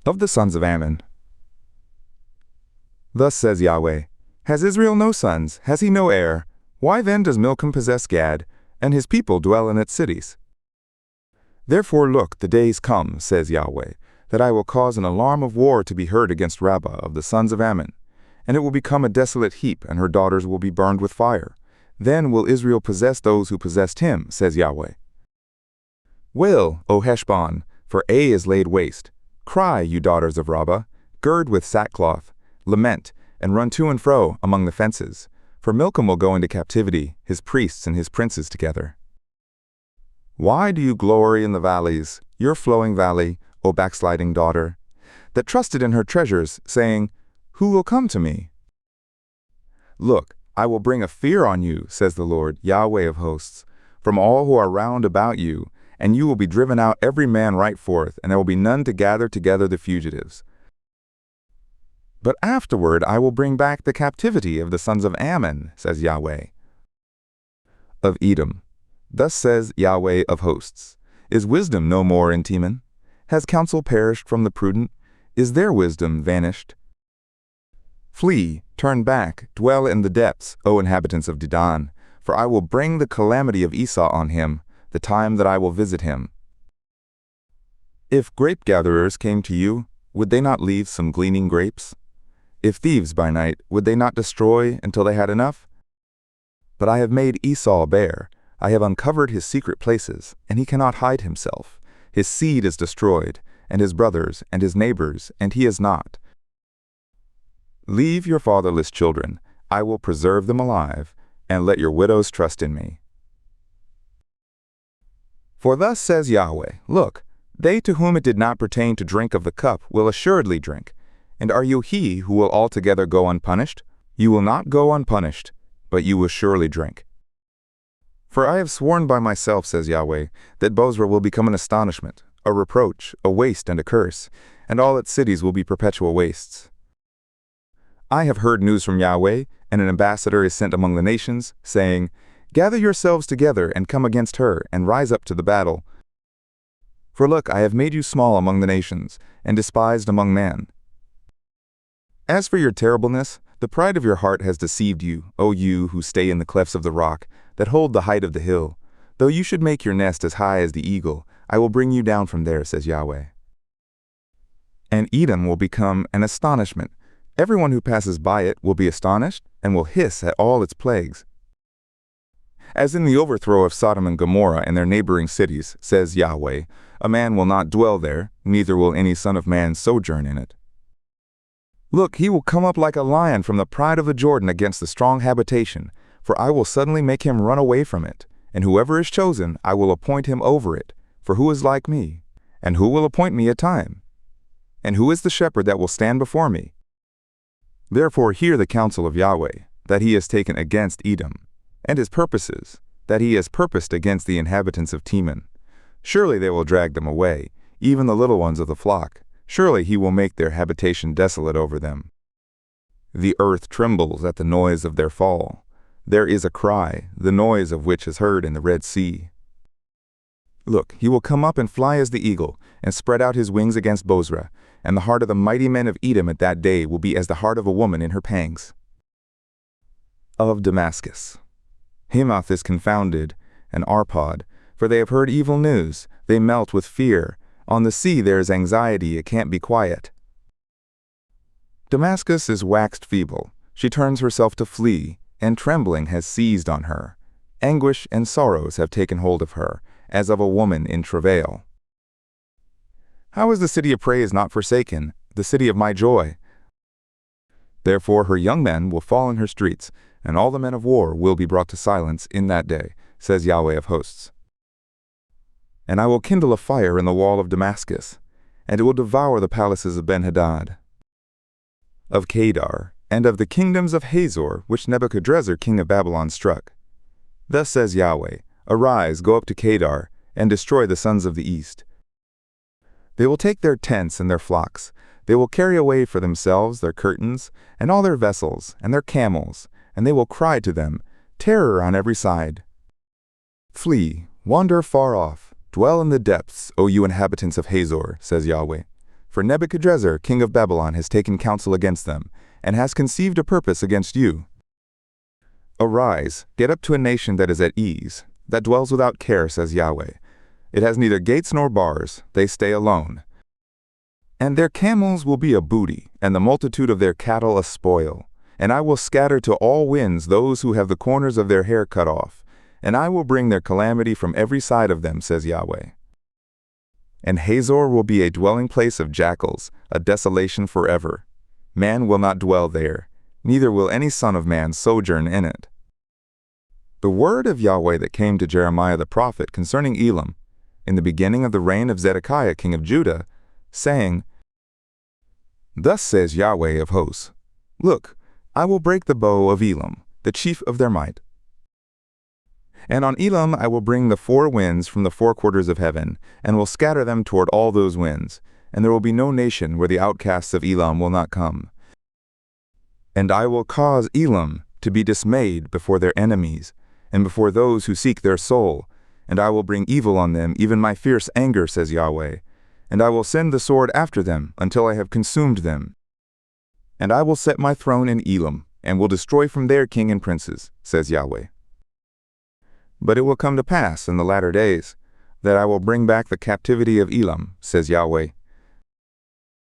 Of the sons of Ammon. Thus says Yahweh, Has Israel no sons? Has he no heir? Why then does Milcom possess Gad, and his people dwell in its cities? Therefore look, the days come, says Yahweh, that I will cause an alarm of war to be heard against Rabbah of the sons of Ammon, and it will become a desolate heap, and her daughters will be burned with fire. Then will Israel possess those who possessed him, says Yahweh. Wail, O Heshbon, for Ai is laid waste. Cry, you daughters of Rabbah, gird with sackcloth, lament, and run to and fro among the fences. For Milcom will go into captivity, his priests and his princes together. Why do you glory in the valleys, your flowing valley, O backsliding daughter, that trusted in her treasures, saying, Who will come to me? Look, I will bring a fear on you, says the Lord, Yahweh of hosts, from all who are round about you, and you will be driven out every man right forth, and there will be none to gather together the fugitives. But afterward I will bring back the captivity of the sons of Ammon, says Yahweh. Of Edom. Thus says Yahweh of hosts, Is wisdom no more in Teman? Has counsel perished from the prudent? Is their wisdom vanished? Flee, turn back, dwell in the depths, O inhabitants of Dedan, for I will bring the calamity of Esau on him, the time that I will visit him. If grape-gatherers came to you, would they not leave some gleaning grapes? If thieves by night, would they not destroy until they had enough? But I have made Esau bare, I have uncovered his secret places, and he cannot hide himself. His seed is destroyed, and his brothers, and his neighbors, and he is not. Leave your fatherless children, I will preserve them alive, and let your widows trust in me. For thus says Yahweh, Look, they to whom it did not pertain to drink of the cup will assuredly drink. And are you he who will altogether go unpunished? You will not go unpunished, but you will surely drink. For I have sworn by myself, says Yahweh, that Bozrah will become an astonishment, a reproach, a waste and a curse, and all its cities will be perpetual wastes. I have heard news from Yahweh, and an ambassador is sent among the nations, saying, Gather yourselves together and come against her, and rise up to the battle. For look, I have made you small among the nations, and despised among men. As for your terribleness, the pride of your heart has deceived you, O you who stay in the clefts of the rock, that hold the height of the hill. Though you should make your nest as high as the eagle, I will bring you down from there, says Yahweh. And Edom will become an astonishment. Everyone who passes by it will be astonished, and will hiss at all its plagues. As in the overthrow of Sodom and Gomorrah and their neighboring cities, says Yahweh, a man will not dwell there, neither will any son of man sojourn in it. Look, he will come up like a lion from the pride of the Jordan against the strong habitation, for I will suddenly make him run away from it, and whoever is chosen, I will appoint him over it. For who is like me? And who will appoint me a time? And who is the shepherd that will stand before me? Therefore hear the counsel of Yahweh, that he has taken against Edom, and his purposes, that he has purposed against the inhabitants of Teman. Surely they will drag them away, even the little ones of the flock. Surely he will make their habitation desolate over them. The earth trembles at the noise of their fall. There is a cry, the noise of which is heard in the Red Sea. Look, he will come up and fly as the eagle, and spread out his wings against Bozrah, and the heart of the mighty men of Edom at that day will be as the heart of a woman in her pangs. Of Damascus. Hamath is confounded, and Arpad, for they have heard evil news, they melt with fear. On the sea there is anxiety, it can't be quiet. Damascus is waxed feeble, she turns herself to flee, and trembling has seized on her. Anguish and sorrows have taken hold of her, as of a woman in travail. How is the city of praise not forsaken, the city of my joy? Therefore her young men will fall in her streets, and all the men of war will be brought to silence in that day, says Yahweh of hosts. And I will kindle a fire in the wall of Damascus, and it will devour the palaces of Ben-Hadad. Of Kedar, and of the kingdoms of Hazor, which Nebuchadrezzar king of Babylon struck. Thus says Yahweh, Arise, go up to Kedar, and destroy the sons of the east. They will take their tents and their flocks, they will carry away for themselves their curtains, and all their vessels, and their camels, and they will cry to them, Terror on every side. Flee, wander far off, dwell in the depths, O you inhabitants of Hazor, says Yahweh. For Nebuchadrezzar, king of Babylon, has taken counsel against them, and has conceived a purpose against you. Arise, get up to a nation that is at ease, that dwells without care, says Yahweh. It has neither gates nor bars, they stay alone. And their camels will be a booty, and the multitude of their cattle a spoil. And I will scatter to all winds those who have the corners of their hair cut off, and I will bring their calamity from every side of them, says Yahweh. And Hazor will be a dwelling place of jackals, a desolation forever. Man will not dwell there, neither will any son of man sojourn in it. The word of Yahweh that came to Jeremiah the prophet concerning Elam, in the beginning of the reign of Zedekiah king of Judah, saying, Thus says Yahweh of hosts, Look, I will break the bow of Elam, the chief of their might. And on Elam I will bring the four winds from the four quarters of heaven, and will scatter them toward all those winds, and there will be no nation where the outcasts of Elam will not come. And I will cause Elam to be dismayed before their enemies, and before those who seek their soul, and I will bring evil on them, even my fierce anger, says Yahweh. And I will send the sword after them, until I have consumed them. And I will set my throne in Elam, and will destroy from there king and princes, says Yahweh. But it will come to pass in the latter days, that I will bring back the captivity of Elam, says Yahweh,